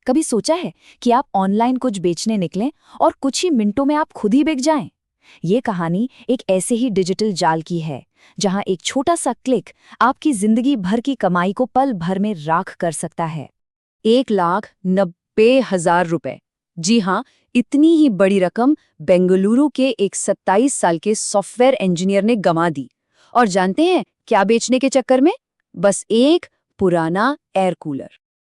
कभी सोचा है कि आप ऑनलाइन कुछ बेचने निकलें और कुछ ही मिनटों में आप खुद ही बिक जाएं? ये कहानी एक ऐसे ही डिजिटल जाल की है जहां एक छोटा सा क्लिक आपकी जिंदगी भर की कमाई को पल भर में राख कर सकता है। 1,90,000 रुपए। जी हाँ, इतनी ही बड़ी रकम बेंगलुरु के एक 27 साल के सॉफ्टवेयर इंजीनियर ने गंवा दी। और जानते हैं क्या बेचने के चक्कर में? बस एक पुराना एयर कूलर।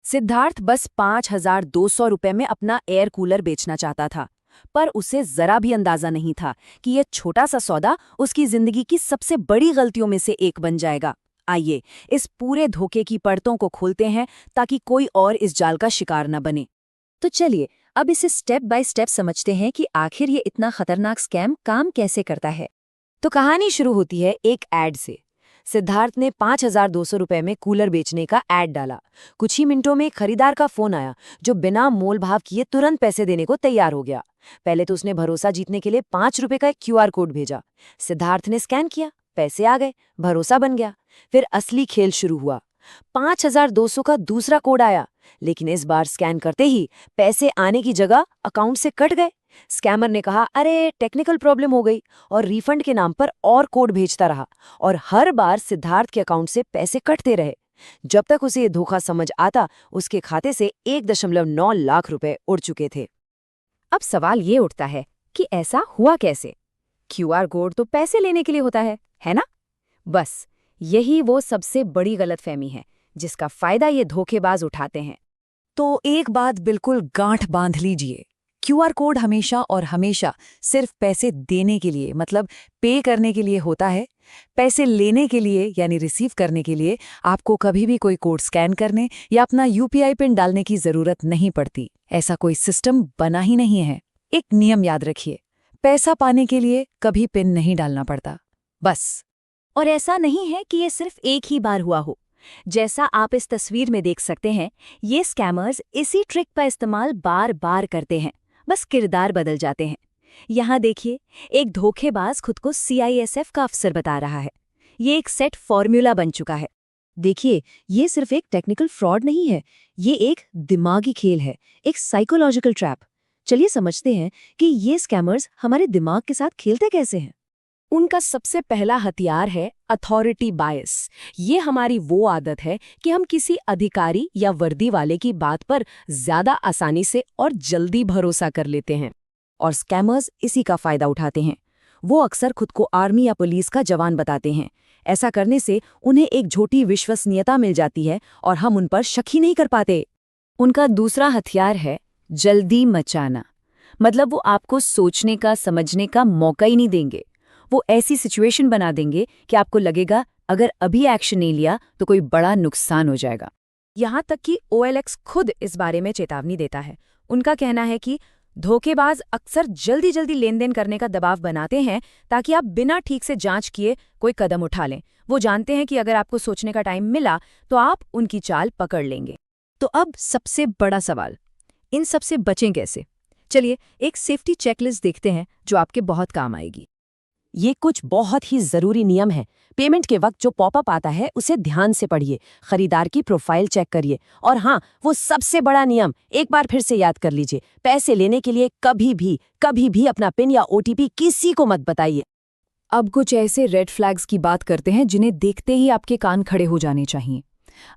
सिद्धार्थ बस 5,200 रुपए में अपना एयर कूलर बेचना चाहता था, पर उसे जरा भी अंदाजा नहीं था कि यह छोटा सा सौदा उसकी जिंदगी की सबसे बड़ी गलतियों में से एक बन जाएगा। आइए इस पूरे धोखे की परतों को खोलते हैं ताकि कोई और इस जाल का शिकार न बने। तो चलिए अब इसे स्टेप बाय स्टेप समझते हैं कि आखिर ये इतना खतरनाक स्कैम काम कैसे करता है। तो कहानी शुरू होती है एक ऐड से। सिद्धार्थ ने 5,200 रुपए में कूलर बेचने का ऐड डाला। कुछ ही मिनटों में खरीदार का फोन आया जो बिना मोल भाव किए तुरंत पैसे देने को तैयार हो गया। पहले तो उसने भरोसा जीतने के लिए 5 रुपए का एक क्यूआर कोड भेजा। सिद्धार्थ ने स्कैन किया, पैसे आ गए, भरोसा बन गया। फिर असली खेल शुरू हुआ। 5,200 का दूसरा कोड आया, लेकिन इस बार स्कैन करते ही पैसे आने की जगह अकाउंट से कट गए। स्कैमर ने कहा अरे टेक्निकल प्रॉब्लम हो गई और रिफंड के नाम पर और कोड भेजता रहा और हर बार सिद्धार्थ के अकाउंट से पैसे कटते रहे। जब तक उसे ये धोखा समझ आता उसके खाते से 1.9 लाख रुपए उड़ चुके थे। अब सवाल ये उठता है कि ऐसा हुआ कैसे? क्यूआर कोड तो पैसे लेने के लिए होता है ना? बस यही वो सबसे बड़ी गलतफहमी है जिसका फायदा ये धोखेबाज उठाते हैं। तो एक बात बिल्कुल गांठ बांध लीजिए, क्यूआर कोड हमेशा और हमेशा सिर्फ पैसे देने के लिए मतलब पे करने के लिए होता है। पैसे लेने के लिए यानी रिसीव करने के लिए आपको कभी भी कोई कोड स्कैन करने या अपना यूपीआई पिन डालने की जरूरत नहीं पड़ती। ऐसा कोई सिस्टम बना ही नहीं है। एक नियम याद रखिए, पैसा पाने के लिए कभी पिन नहीं डालना पड़ता, बस। और ऐसा नहीं है कि ये सिर्फ एक ही बार हुआ हो। जैसा आप इस तस्वीर में देख सकते हैं, ये स्कैमर्स इसी ट्रिक का इस्तेमाल बार बार करते हैं, बस किरदार बदल जाते हैं। यहाँ देखिए, एक धोखेबाज खुद को सीआईएसएफ का अफसर बता रहा है। ये एक सेट फॉर्मूला बन चुका है। देखिए, ये सिर्फ एक टेक्निकल फ्रॉड नहीं है, ये एक दिमागी खेल है, एक साइकोलॉजिकल ट्रैप। चलिए समझते हैं कि ये स्कैमर्स हमारे दिमाग के साथ खेलते कैसे हैं। उनका सबसे पहला हथियार है अथॉरिटी बायस। ये हमारी वो आदत है कि हम किसी अधिकारी या वर्दी वाले की बात पर ज्यादा आसानी से और जल्दी भरोसा कर लेते हैं, और स्कैमर्स इसी का फायदा उठाते हैं। वो अक्सर खुद को आर्मी या पुलिस का जवान बताते हैं। ऐसा करने से उन्हें एक झूठी विश्वसनीयता मिल जाती है और हम उन पर शक ही नहीं कर पाते। उनका दूसरा हथियार है जल्दी मचाना। मतलब वो आपको सोचने का, समझने का मौका ही नहीं देंगे। वो ऐसी सिचुएशन बना देंगे कि आपको लगेगा अगर अभी एक्शन नहीं लिया तो कोई बड़ा नुकसान हो जाएगा। यहाँ तक कि OLX खुद इस बारे में चेतावनी देता है। उनका कहना है कि धोखेबाज अक्सर जल्दी जल्दी लेन देन करने का दबाव बनाते हैं ताकि आप बिना ठीक से जांच किए कोई कदम उठा लें। वो जानते हैं कि अगर आपको सोचने का टाइम मिला तो आप उनकी चाल पकड़ लेंगे। तो अब सबसे बड़ा सवाल, इन सबसे बचें कैसे? चलिए एक सेफ्टी चेकलिस्ट देखते हैं जो आपके बहुत काम आएगी। ये कुछ बहुत ही जरूरी नियम है। पेमेंट के वक्त जो पॉपअप आता है उसे ध्यान से पढ़िए, खरीदार की प्रोफाइल चेक करिए, और हाँ, वो सबसे बड़ा नियम एक बार फिर से याद कर लीजिए, पैसे लेने के लिए कभी भी अपना पिन या ओटीपी किसी को मत बताइए। अब कुछ ऐसे रेड फ्लैग्स की बात करते हैं जिन्हें देखते ही आपके कान खड़े हो जाने चाहिए।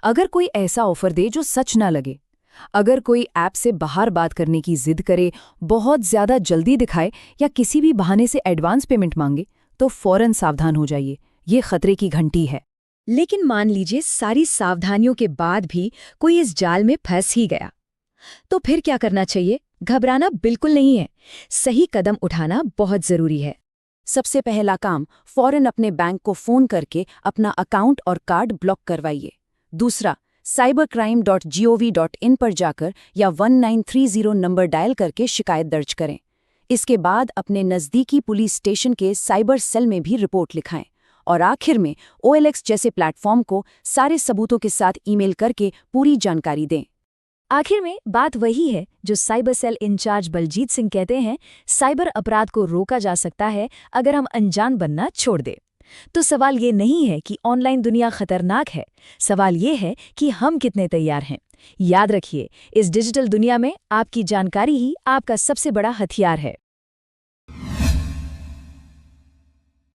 अगर कोई ऐसा ऑफर दे जो सच ना लगे, अगर कोई ऐप से बाहर बात करने की जिद करे, बहुत ज्यादा जल्दी दिखाए या किसी भी बहाने से एडवांस पेमेंट मांगे, तो फौरन सावधान हो जाइए। ये खतरे की घंटी है। लेकिन मान लीजिए सारी सावधानियों के बाद भी कोई इस जाल में फंस ही गया, तो फिर क्या करना चाहिए? घबराना बिल्कुल नहीं है, सही कदम उठाना बहुत जरूरी है। सबसे पहला काम, फौरन अपने बैंक को फोन करके अपना अकाउंट और कार्ड ब्लॉक करवाइए। दूसरा, cybercrime.gov.in पर जाकर या 1930 नंबर डायल करके शिकायत दर्ज करें। इसके बाद अपने नज़दीकी पुलिस स्टेशन के साइबर सेल में भी रिपोर्ट लिखाएं। और आखिर में OLX जैसे प्लेटफॉर्म को सारे सबूतों के साथ ईमेल करके पूरी जानकारी दें। आखिर में बात वही है जो cyber cell incharge Baljit Singh कहते हैं, साइबर अपराध को रोका जा सकता है अगर हम अनजान बनना छोड़ दें। तो सवाल ये नहीं है कि ऑनलाइन दुनिया खतरनाक है, सवाल ये है कि हम कितने तैयार हैं। याद रखिए, इस डिजिटल दुनिया में आपकी जानकारी ही आपका सबसे बड़ा हथियार है।